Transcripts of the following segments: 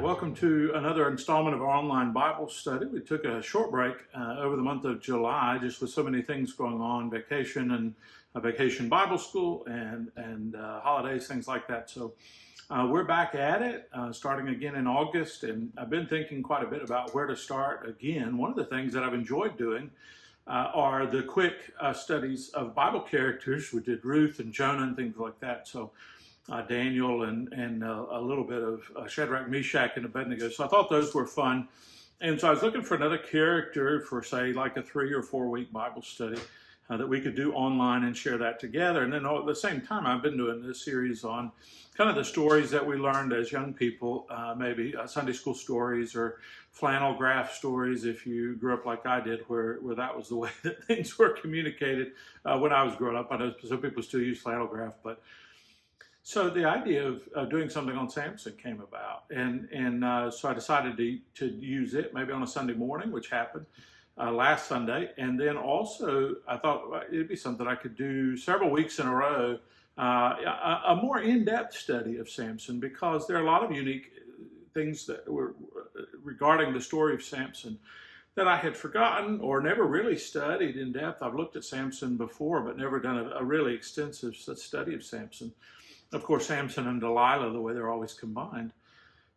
Welcome to another installment of our online Bible study. We took a short break over the month of July, just with so many things going on, vacation and vacation Bible school and holidays, things like that. So we're back at it, starting again in August, and I've been thinking quite a bit about where to start again. One of the things that I've enjoyed doing are the quick studies of Bible characters. We did Ruth and Jonah and things like that. So Daniel and a little bit of Shadrach, Meshach, and Abednego. So I thought those were fun. And so I was looking for another character for, say, like a 3 or 4 week Bible study that we could do online and share that together. And then at the same time, I've been doing this series on kind of the stories that we learned as young people, maybe Sunday school stories or flannel graph stories, if you grew up like I did, where that was the way that things were communicated when I was growing up. I know some people still use flannel graph, but so the idea of doing something on Samson came about, and so I decided to use it maybe on a Sunday morning, which happened last Sunday, and then also I thought it'd be something I could do several weeks in a row, a more in-depth study of Samson, because there are a lot of unique things that were regarding the story of Samson that I had forgotten or never really studied in depth. I've looked at Samson before, but never done a really extensive study of Samson. Of course, Samson and Delilah, the way they're always combined.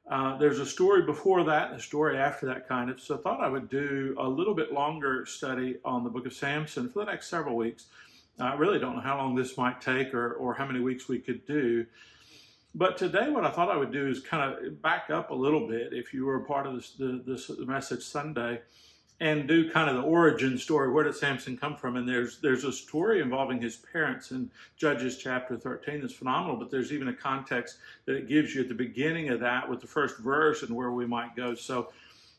There's a story before that and a story after that kind of. So I thought I would do a little bit longer study on the book of Samson for the next several weeks. I really don't know how long this might take or how many weeks we could do. But today what I thought I would do is kind of back up a little bit, if you were a part of this Message Sunday, and do kind of the origin story. Where did Samson come from? And there's a story involving his parents in Judges chapter 13 that's phenomenal, but there's even a context that it gives you at the beginning of that with the first verse and where we might go. So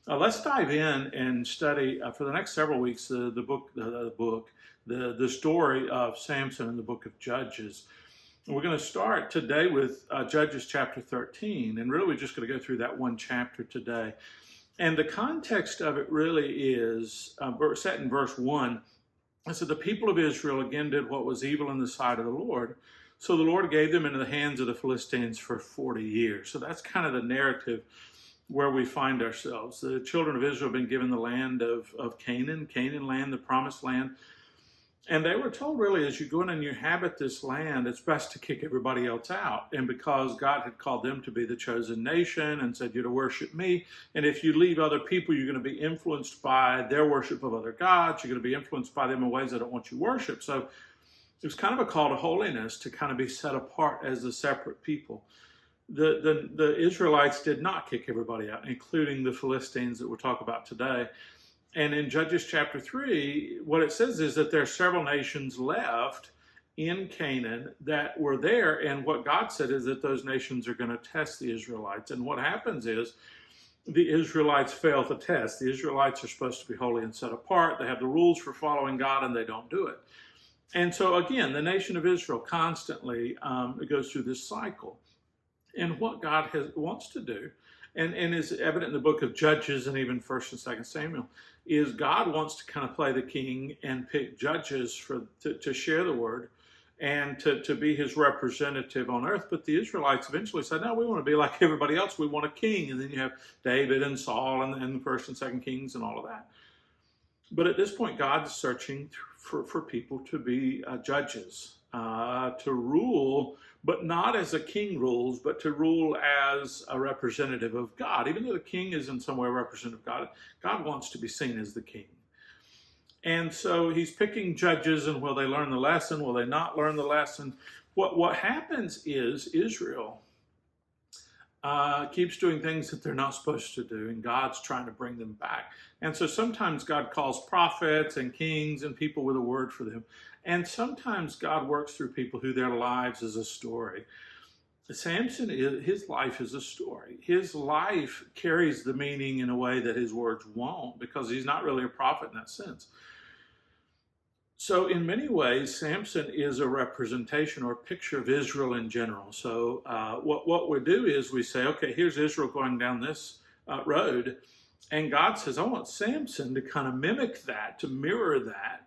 let's dive in and study for the next several weeks the story of Samson in the book of Judges. And we're going to start today with Judges chapter 13, and really we're just going to go through that one chapter today. And the context of it really is set in verse 1. It said, the people of Israel again did what was evil in the sight of the Lord. So the Lord gave them into the hands of the Philistines for 40 years. So that's kind of the narrative where we find ourselves. The children of Israel have been given the land of Canaan land, the promised land. And they were told, really, as you go in and you inhabit this land, it's best to kick everybody else out. And because God had called them to be the chosen nation and said, you're to worship me. And if you leave other people, you're going to be influenced by their worship of other gods. You're going to be influenced by them in ways they don't want you to worship. So it was kind of a call to holiness, to kind of be set apart as a separate people. The Israelites did not kick everybody out, including the Philistines that we'll talk about today. And in Judges chapter 3, what it says is that there are several nations left in Canaan that were there. And what God said is that those nations are going to test the Israelites. And what happens is the Israelites fail the test. The Israelites are supposed to be holy and set apart. They have the rules for following God, and they don't do it. And so, again, the nation of Israel constantly goes through this cycle. And what God wants to do, and is evident in the book of Judges and even 1st and 2nd Samuel, is God wants to kind of play the king and pick judges to share the word and to be his representative on earth. But the Israelites eventually said, no, we want to be like everybody else. We want a king. And then you have David and Saul and the 1st and 2nd Kings and all of that. But at this point, God is searching for people to be judges, to rule, but not as a king rules, but to rule as a representative of God. Even though the king is in some way a representative of God, God wants to be seen as the king. And so he's picking judges, and will they learn the lesson? Will they not learn the lesson? What happens is Israel keeps doing things that they're not supposed to do, and God's trying to bring them back. And so sometimes God calls prophets and kings and people with a word for them. And sometimes God works through people who their lives is a story. Samson, his life is a story. His life carries the meaning in a way that his words won't, because he's not really a prophet in that sense. So in many ways, Samson is a representation or a picture of Israel in general. So what we do is we say, okay, here's Israel going down this road. And God says, I want Samson to kind of mimic that, to mirror that.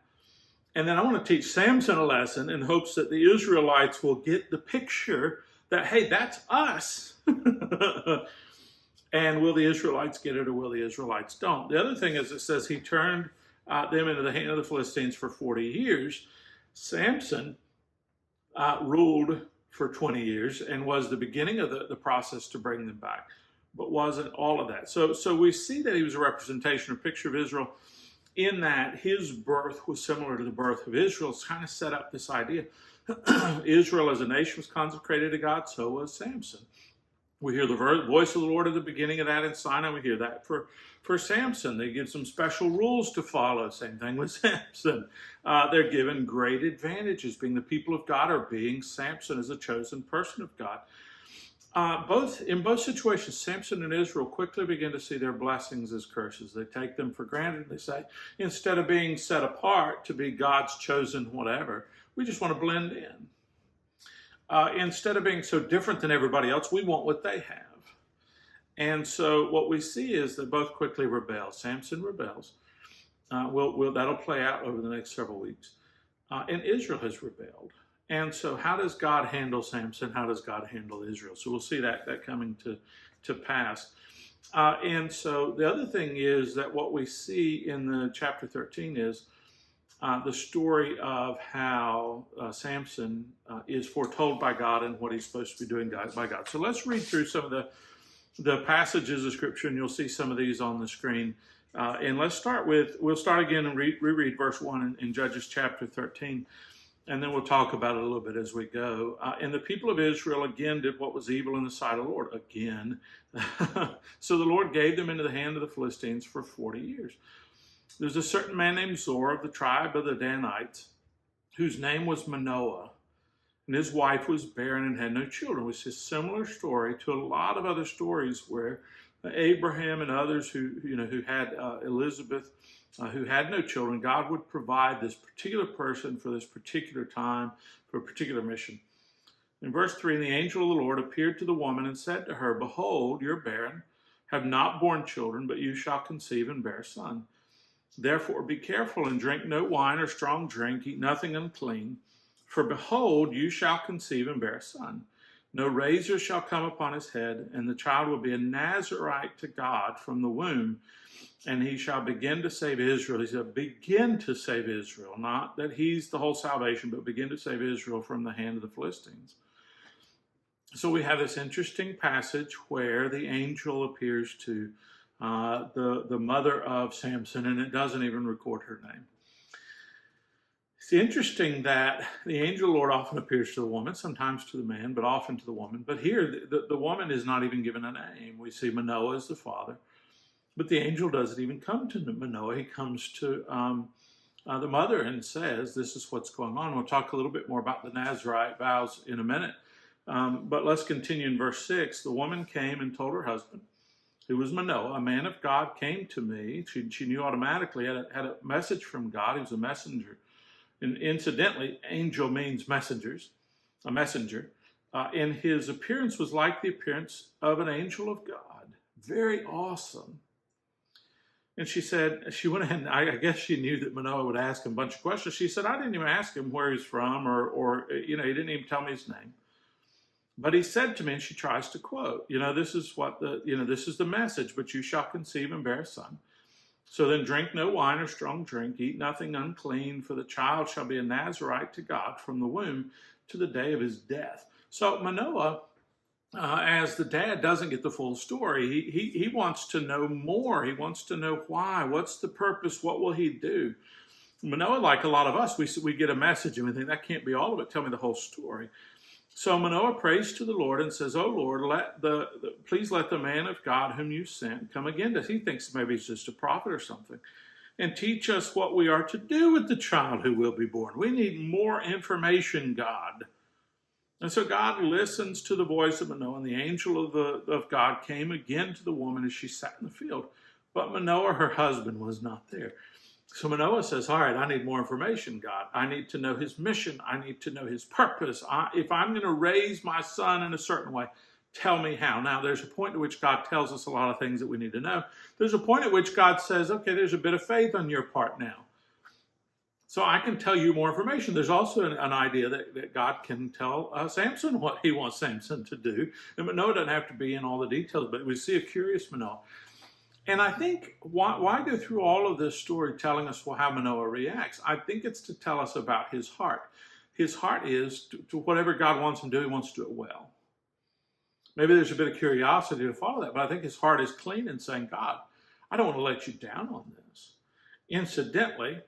And then I want to teach Samson a lesson in hopes that the Israelites will get the picture that, hey, that's us. And will the Israelites get it or will the Israelites don't? The other thing is it says he turned them into the hand of the Philistines for 40 years. Samson ruled for 20 years and was the beginning of the process to bring them back, but wasn't all of that. So we see that he was a representation, a picture of Israel, in that his birth was similar to the birth of Israel. It's kind of set up this idea. Israel as a nation was consecrated to God, so was Samson. We hear the voice of the Lord at the beginning of that in Sinai. We hear that for Samson. They give some special rules to follow. Same thing with Samson. They're given great advantages, being the people of God or being Samson as a chosen person of God. In both situations, Samson and Israel quickly begin to see their blessings as curses. They take them for granted. They say, instead of being set apart to be God's chosen whatever, we just want to blend in. Instead of being so different than everybody else, we want what they have. And so what we see is that both quickly rebel. Samson rebels. That'll play out over the next several weeks. And Israel has rebelled. And so how does God handle Samson? How does God handle Israel? So we'll see that coming to pass. And so the other thing is that what we see in the chapter 13 is the story of how Samson is foretold by God and what he's supposed to be doing by God. So let's read through some of the passages of Scripture, and you'll see some of these on the screen. And we'll start again and reread verse 1 in Judges chapter 13, and then we'll talk about it a little bit as we go. And the people of Israel again did what was evil in the sight of the Lord. Again. So the Lord gave them into the hand of the Philistines for 40 years. There's a certain man named Zor of the tribe of the Danites, whose name was Manoah, and his wife was barren and had no children. Which is a similar story to a lot of other stories where Abraham and others who had Elizabeth, who had no children, God would provide this particular person for this particular time, for a particular mission. In verse 3, and the angel of the Lord appeared to the woman and said to her, behold, you're barren, have not borne children, but you shall conceive and bear a son. Therefore be careful and drink no wine or strong drink, eat nothing unclean. For behold, you shall conceive and bear a son. No razor shall come upon his head, and the child will be a Nazarite to God from the womb, and he shall begin to save Israel. He shall begin to save Israel, not that he's the whole salvation, but begin to save Israel from the hand of the Philistines. So we have this interesting passage where the angel appears to the mother of Samson, and it doesn't even record her name. It's interesting that the angel of the Lord often appears to the woman, sometimes to the man, but often to the woman. But here, the woman is not even given a name. We see Manoah as the father, but the angel doesn't even come to Manoah. He comes to the mother and says, this is what's going on. We'll talk a little bit more about the Nazarite vows in a minute. But let's continue in verse 6. The woman came and told her husband, who was Manoah, a man of God, came to me. She knew automatically, had a message from God. He was a messenger. And incidentally, angel means messengers, a messenger. And his appearance was like the appearance of an angel of God. Very awesome. And she went ahead, and I guess she knew that Manoah would ask him a bunch of questions. She said, I didn't even ask him where he's from or he didn't even tell me his name. But he said to me, and she tries to quote, this is the message, but you shall conceive and bear a son. So then drink no wine or strong drink, eat nothing unclean, for the child shall be a Nazarite to God from the womb to the day of his death. So Manoah, as the dad, doesn't get the full story. He wants to know more. He wants to know why. What's the purpose? What will he do? Manoah, like a lot of us, we get a message and we think, that can't be all of it. Tell me the whole story. So Manoah prays to the Lord and says, oh Lord, please let the man of God whom you sent come again to us. He thinks maybe he's just a prophet or something. And teach us what we are to do with the child who will be born. We need more information, God. And so God listens to the voice of Manoah, and the angel of God came again to the woman as she sat in the field. But Manoah, her husband, was not there. So Manoah says, all right, I need more information, God. I need to know his mission. I need to know his purpose. If I'm going to raise my son in a certain way, tell me how. Now, there's a point at which God tells us a lot of things that we need to know. There's a point at which God says, okay, there's a bit of faith on your part now. So I can tell you more information. There's also an idea that God can tell Samson what he wants Samson to do. And Manoah doesn't have to be in all the details, but we see a curious Manoah. And I think, why go through all of this story telling us how Manoah reacts? I think it's to tell us about his heart. His heart is to whatever God wants him to do, he wants to do it well. Maybe there's a bit of curiosity to follow that, but I think his heart is clean in saying, God, I don't want to let you down on this. Incidentally,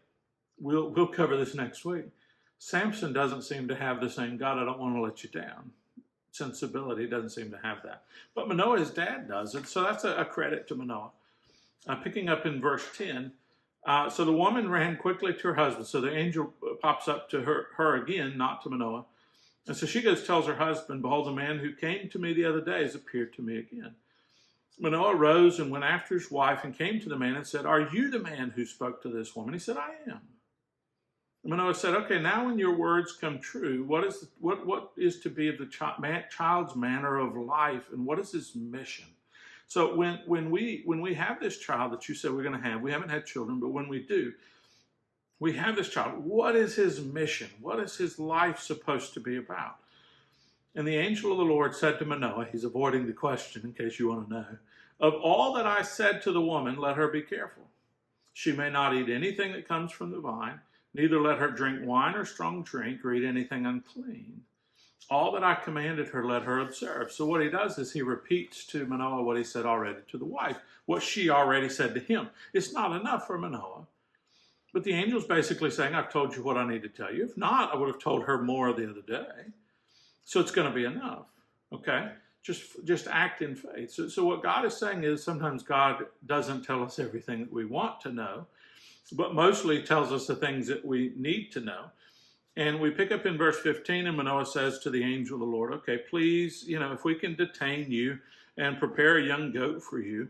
we'll cover this next week. Samson doesn't seem to have the same God, I don't want to let you down sensibility. Doesn't seem to have that. But Manoah, his dad, does. And so that's a credit to Manoah. Picking up in verse 10, so the woman ran quickly to her husband. So the angel pops up to her again, not to Manoah. And so she goes, tells her husband, behold, the man who came to me the other day has appeared to me again. Manoah rose and went after his wife and came to the man and said, are you the man who spoke to this woman? He said, I am. Manoah said, okay, now when your words come true, what is to be of the child's manner of life, and what is his mission? So when we have this child that you said we're going to have, we haven't had children, but when we do, we have this child. What is his mission? What is his life supposed to be about? And the angel of the Lord said to Manoah, he's avoiding the question in case you want to know, of all that I said to the woman, let her be careful. She may not eat anything that comes from the vine, neither let her drink wine or strong drink or eat anything unclean. All that I commanded her, let her observe. So what he does is he repeats to Manoah what he said already to the wife, what she already said to him. It's not enough for Manoah. But the angel's basically saying, I've told you what I need to tell you. If not, I would have told her more the other day. So it's going to be enough. Okay? Just act in faith. So what God is saying is sometimes God doesn't tell us everything that we want to know, but mostly tells us the things that we need to know. And we pick up in verse 15, and Manoah says to the angel of the Lord, okay, please, if we can detain you and prepare a young goat for you,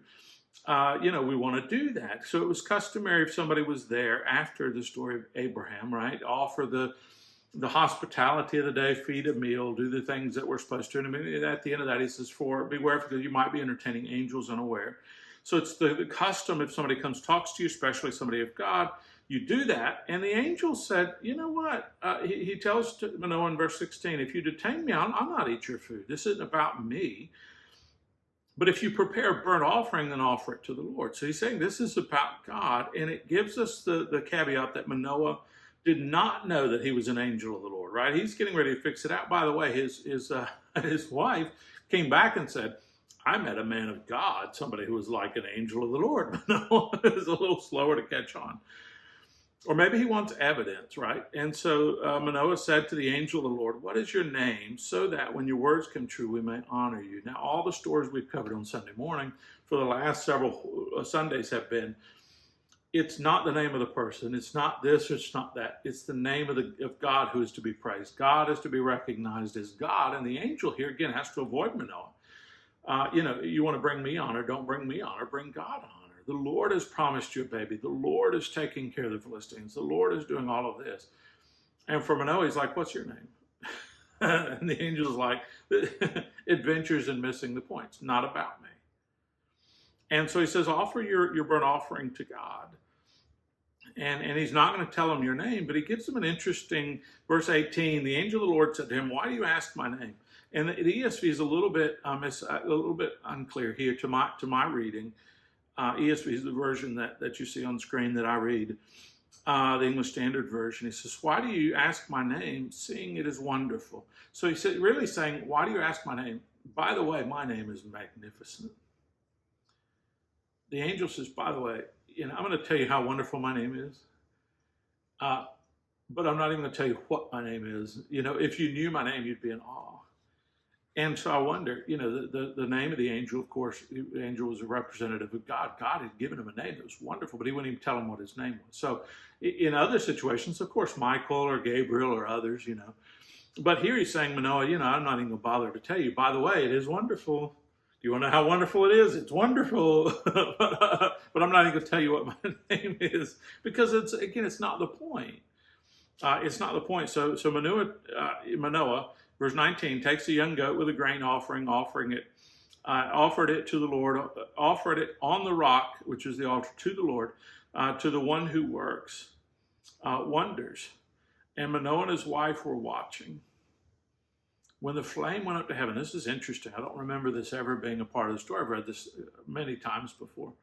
we want to do that. So it was customary if somebody was there after the story of Abraham, right, offer the hospitality of the day, feed a meal, do the things that we're supposed to. And at the end of that, he says, beware, because you might be entertaining angels unaware. So it's the custom if somebody comes, talks to you, especially somebody of God, you do that. And the angel said, you know what? He tells to Manoah in verse 16, if you detain me, I'll not eat your food. This isn't about me. But if you prepare a burnt offering, then offer it to the Lord. So he's saying this is about God. And it gives us the caveat that Manoah did not know that he was an angel of the Lord, right? He's getting ready to fix it out. By the way, his wife came back and said, I met a man of God, somebody who was like an angel of the Lord. Manoah is a little slower to catch on. Or maybe he wants evidence, right? And so Manoah said to the angel of the Lord, what is your name, so that when your words come true, we may honor you? Now, all the stories we've covered on Sunday morning for the last several Sundays have been, it's not the name of the person. It's not this, or it's not that. It's the name of God who is to be praised. God is to be recognized as God. And the angel here, again, has to avoid Manoah. You want to bring me honor, don't bring me honor, bring God honor. The Lord has promised you a baby. The Lord is taking care of the Philistines. The Lord is doing all of this. And for Manoah, he's like, what's your name? And the angel's like, adventures in missing the point. It's not about me. And so he says, offer your burnt offering to God. And he's not going to tell him your name, but he gives him an interesting, verse 18, the angel of the Lord said to him, why do you ask my name? And the ESV is a little bit unclear here to my reading. ESV is the version that you see on screen that I read, the English Standard Version. He says, why do you ask my name, seeing it is wonderful? So he said, really saying, why do you ask my name? By the way, my name is magnificent. The angel says, by the way, I'm going to tell you how wonderful my name is, but I'm not even going to tell you what my name is. If you knew my name, you'd be in awe. And so I wonder, the name of the angel, of course, the angel was a representative of God. God had given him a name that was wonderful, but he wouldn't even tell him what his name was. So in other situations, of course, Michael or Gabriel or others, But here he's saying, Manoah, I'm not even going to bother to tell you. By the way, it is wonderful. Do you want to know how wonderful it is? It's wonderful. But I'm not even going to tell you what my name is, because it's not the point. It's not the point. So Manoah, verse 19, takes a young goat with a grain offering, offered it to the Lord, offered it on the rock, which is the altar, to the Lord, to the one who works. wonders. And Manoah and his wife were watching. When the flame went up to heaven, this is interesting. I don't remember this ever being a part of the story. I've read this many times before.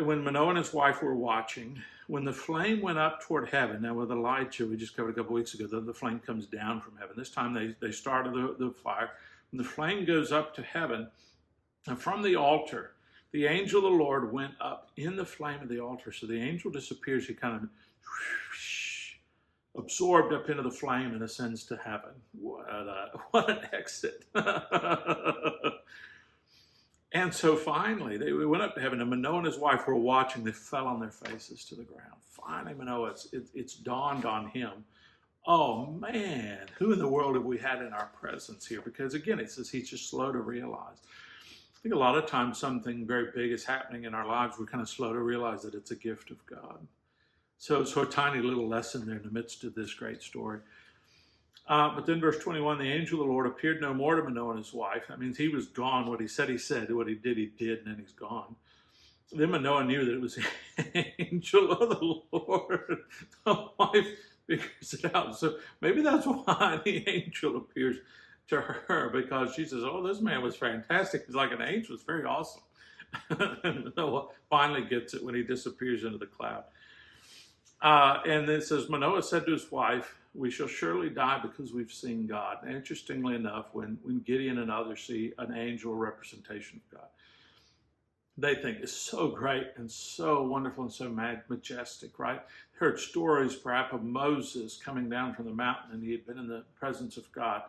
When Manoah and his wife were watching, when the flame went up toward heaven, now with Elijah, we just covered a couple weeks ago, the flame comes down from heaven. This time they started the fire. When the flame goes up to heaven, and from the altar, the angel of the Lord went up in the flame of the altar. So the angel disappears. He kind of absorbed up into the flame and ascends to heaven. What an exit. And so finally, they went up to heaven, and Manoah and his wife were watching. They fell on their faces to the ground. Finally, Manoah, it's dawned on him, oh man, who in the world have we had in our presence here? Because again, it says he's just slow to realize. I think a lot of times something very big is happening in our lives. We're kind of slow to realize that it's a gift of God. So a tiny little lesson there in the midst of this great story. But then verse 21, the angel of the Lord appeared no more to Manoah and his wife. That means he was gone. What he said, what he did, and then he's gone. Then Manoah knew that it was the angel of the Lord. The wife figures it out. So maybe that's why the angel appears to her, because she says, oh, this man was fantastic. He's like an angel. It's very awesome. And Manoah finally gets it when he disappears into the cloud. And it says, Manoah said to his wife, we shall surely die because we've seen God. And interestingly enough, when Gideon and others see an angel representation of God, they think it's so great and so wonderful and so majestic, right? Heard stories perhaps of Moses coming down from the mountain, and he had been in the presence of God.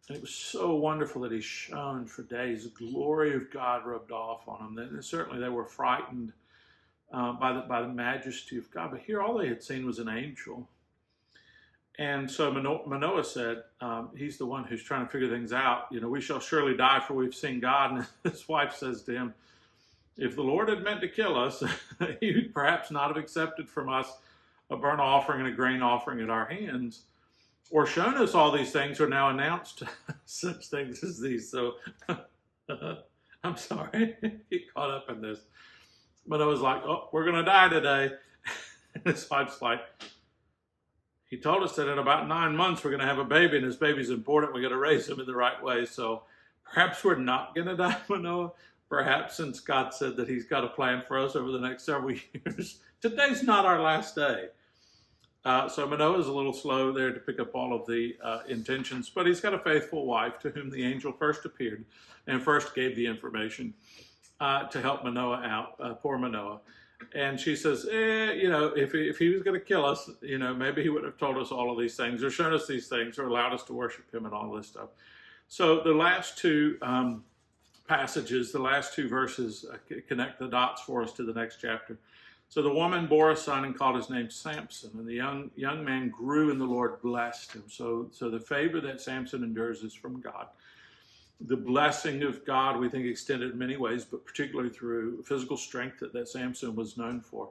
And it was so wonderful that he shone for days. The glory of God rubbed off on them. And certainly they were frightened by the majesty of God. But here all they had seen was an angel. And so Manoah said, he's the one who's trying to figure things out. We shall surely die, for we've seen God. And his wife says to him, if the Lord had meant to kill us, he would perhaps not have accepted from us a burnt offering and a grain offering at our hands, or shown us all these things, or now announced such things as these. So I'm sorry, get caught up in this. Manoah's like, oh, we're going to die today. And his wife's like, he told us that in about 9 months we're going to have a baby, and this baby's important. We're going to raise him in the right way. So perhaps we're not going to die, Manoah. Perhaps, since God said that he's got a plan for us over the next several years, today's not our last day. So Manoah is a little slow there to pick up all of the intentions, but he's got a faithful wife to whom the angel first appeared and first gave the information to help Manoah out, poor Manoah. And she says, if he was going to kill us, maybe he would have told us all of these things, or shown us these things, or allowed us to worship him and all this stuff. So the last two passages, the last two verses connect the dots for us to the next chapter. So the woman bore a son and called his name Samson, and the young man grew, and the Lord blessed him. So the favor that Samson endures is from God. The blessing of God, we think, extended in many ways, but particularly through physical strength that Samson was known for.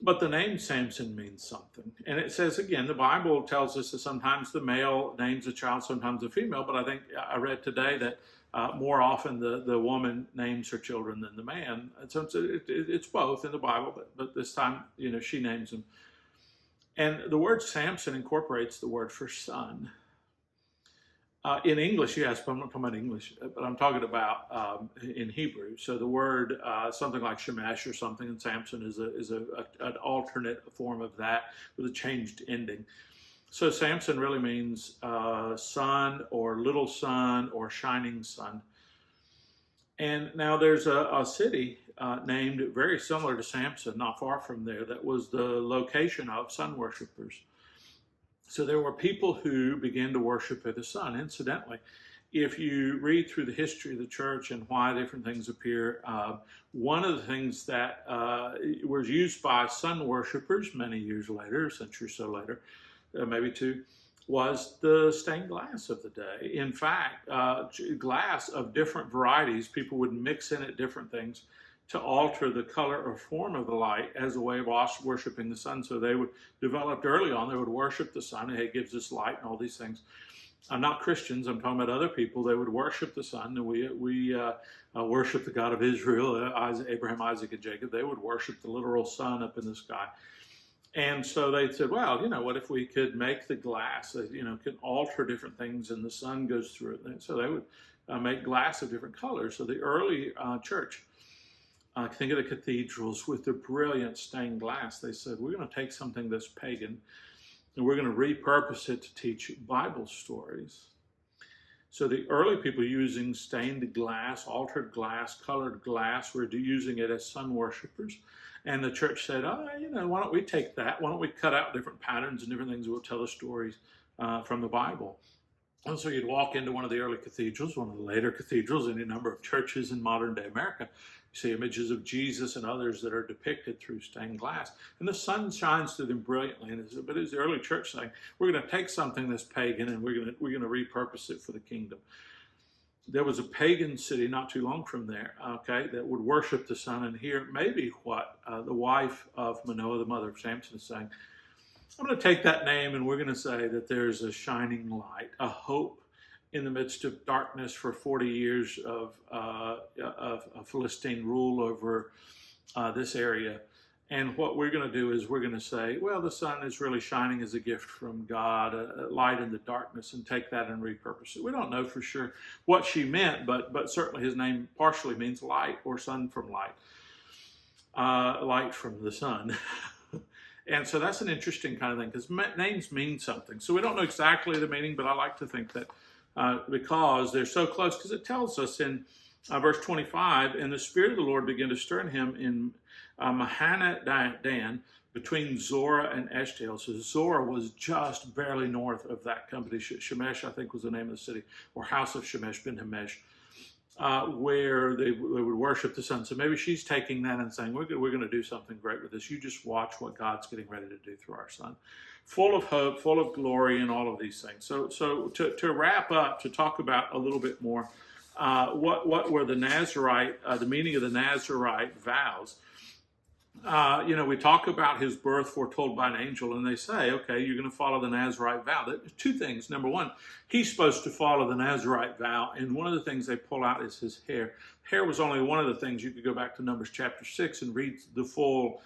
But the name Samson means something. And it says, again, the Bible tells us that sometimes the male names a child, sometimes the female, but I think I read today that more often the woman names her children than the man. And so it's both in the Bible, but this time, she names them. And the word Samson incorporates the word for son. In English, yes, but I'm not talking about English, but I'm talking about in Hebrew. So the word, something like Shemesh or something, and Samson is an alternate form of that with a changed ending. So Samson really means son or little son or shining sun. And now there's a city named very similar to Samson, not far from there, that was the location of sun worshipers. So there were people who began to worship the sun. Incidentally, if you read through the history of the church and why different things appear, one of the things that was used by sun worshipers many years later, a century or so later, maybe two, was the stained glass of the day. In fact, glass of different varieties, people would mix in it different things to alter the color or form of the light as a way of worshiping the sun. So they would developed early on, they would worship the sun, and it gives us light and all these things. not Christians, I'm talking about other people, they would worship the sun. And we worship the God of Israel, Abraham, Isaac, and Jacob. They would worship the literal sun up in the sky. And so they said, well, what if we could make the glass, can alter different things and the sun goes through it. And so they would make glass of different colors. So the early church, think of the cathedrals with the brilliant stained glass. They said, we're going to take something that's pagan and we're going to repurpose it to teach Bible stories. So the early people using stained glass, altered glass, colored glass, were using it as sun worshipers. And the church said, why don't we take that? Why don't we cut out different patterns and different things that will tell the stories from the Bible? And so you'd walk into one of the early cathedrals, one of the later cathedrals, any number of churches in modern day America. You see images of Jesus and others that are depicted through stained glass. And the sun shines through them brilliantly. But it's the early church saying, we're going to take something that's pagan and we're going to repurpose it for the kingdom. There was a pagan city not too long from there, that would worship the sun. And here may be what the wife of Manoah, the mother of Samson, is saying. I'm going to take that name and we're going to say that there's a shining light, a hope in the midst of darkness for 40 years of Philistine rule over this area. And what we're going to do is we're going to say, well, the sun is really shining as a gift from God, a light in the darkness, and take that and repurpose it. We don't know for sure what she meant, but certainly his name partially means light or sun from light, light from the sun. And so that's an interesting kind of thing because names mean something. So we don't know exactly the meaning, but I like to think that because they're so close, because it tells us in verse 25, and the Spirit of the Lord began to stir in him in Mahanadan between Zorah and Eshtaol. So Zorah was just barely north of that company. Shemesh, I think, was the name of the city, or house of Shemesh ben Hamesh, where they would worship the sun. So maybe she's taking that and saying, we're going to do something great with this. You just watch what God's getting ready to do through our son. Full of hope, full of glory, and all of these things. So to wrap up, to talk about a little bit more, what were the Nazarite, the meaning of the Nazarite vows? We talk about his birth foretold by an angel, and they say, okay, you're going to follow the Nazarite vow. There's two things. Number one, he's supposed to follow the Nazarite vow, and one of the things they pull out is his hair. Hair was only one of the things. You could go back to Numbers chapter 6 and read the full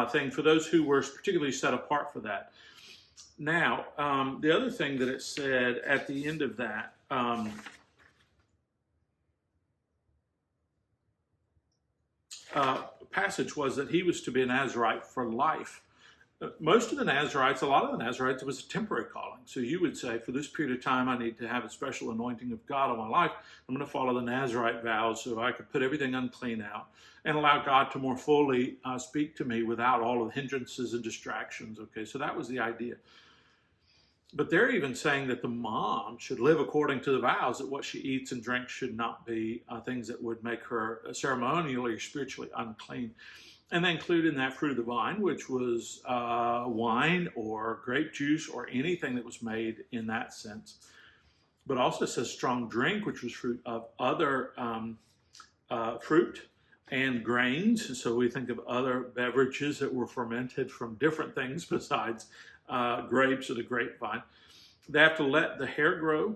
thing for those who were particularly set apart for that. Now, the other thing that it said at the end of that, passage was that he was to be a Nazarite for life. Most of the Nazarites, a lot of the Nazarites, it was a temporary calling. So you would say, for this period of time, I need to have a special anointing of God on my life. I'm going to follow the Nazarite vows so I could put everything unclean out and allow God to more fully speak to me without all of the hindrances and distractions. Okay, so that was the idea. But they're even saying that the mom should live according to the vows, that what she eats and drinks should not be things that would make her ceremonially or spiritually unclean. And they include in that fruit of the vine, which was wine or grape juice or anything that was made in that sense. But also it says strong drink, which was fruit of other fruit and grains. So we think of other beverages that were fermented from different things besides grapes or the grapevine. They have to let the hair grow,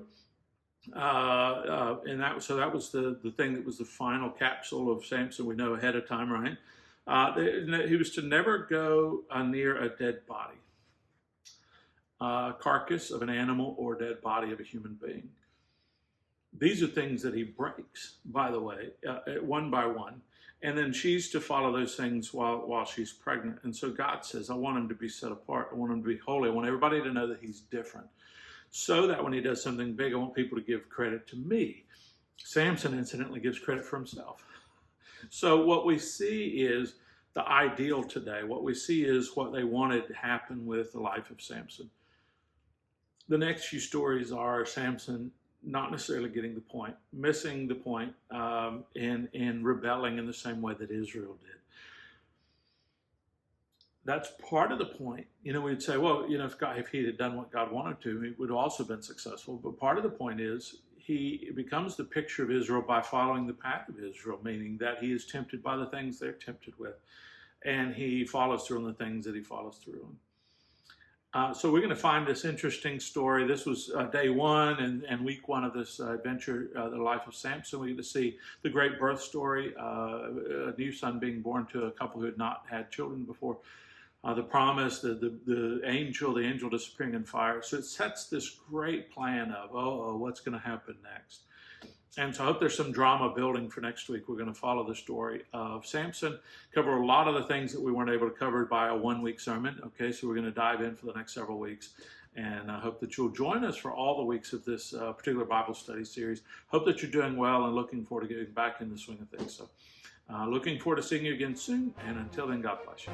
and that was the thing that was the final capsule of Samson. We know ahead of time, right? He was to never go near a dead body, carcass of an animal or dead body of a human being. These are things that he breaks, by the way, one by one. And then she's to follow those things while she's pregnant. And so God says, I want him to be set apart. I want him to be holy. I want everybody to know that he's different. So that when he does something big, I want people to give credit to me. Samson, incidentally, gives credit for himself. So what we see is the ideal today. What we see is what they wanted to happen with the life of Samson. The next few stories are Samson not necessarily getting the point, missing the point, and rebelling in the same way that Israel did. That's part of the point. We'd say, well, if he had done what God wanted to, he would have also been successful. But part of the point is he becomes the picture of Israel by following the path of Israel, meaning that he is tempted by the things they're tempted with. And he follows through on the things that he follows through on. So we're going to find this interesting story. This was day one and week one of this adventure, the life of Samson. We get to see the great birth story, a new son being born to a couple who had not had children before. The promise, the angel disappearing in fire. So it sets this great plan of, what's going to happen next? And so I hope there's some drama building for next week. We're going to follow the story of Samson, cover a lot of the things that we weren't able to cover by a one-week sermon. Okay, so we're going to dive in for the next several weeks. And I hope that you'll join us for all the weeks of this particular Bible study series. Hope that you're doing well and looking forward to getting back in the swing of things. So looking forward to seeing you again soon. And until then, God bless you.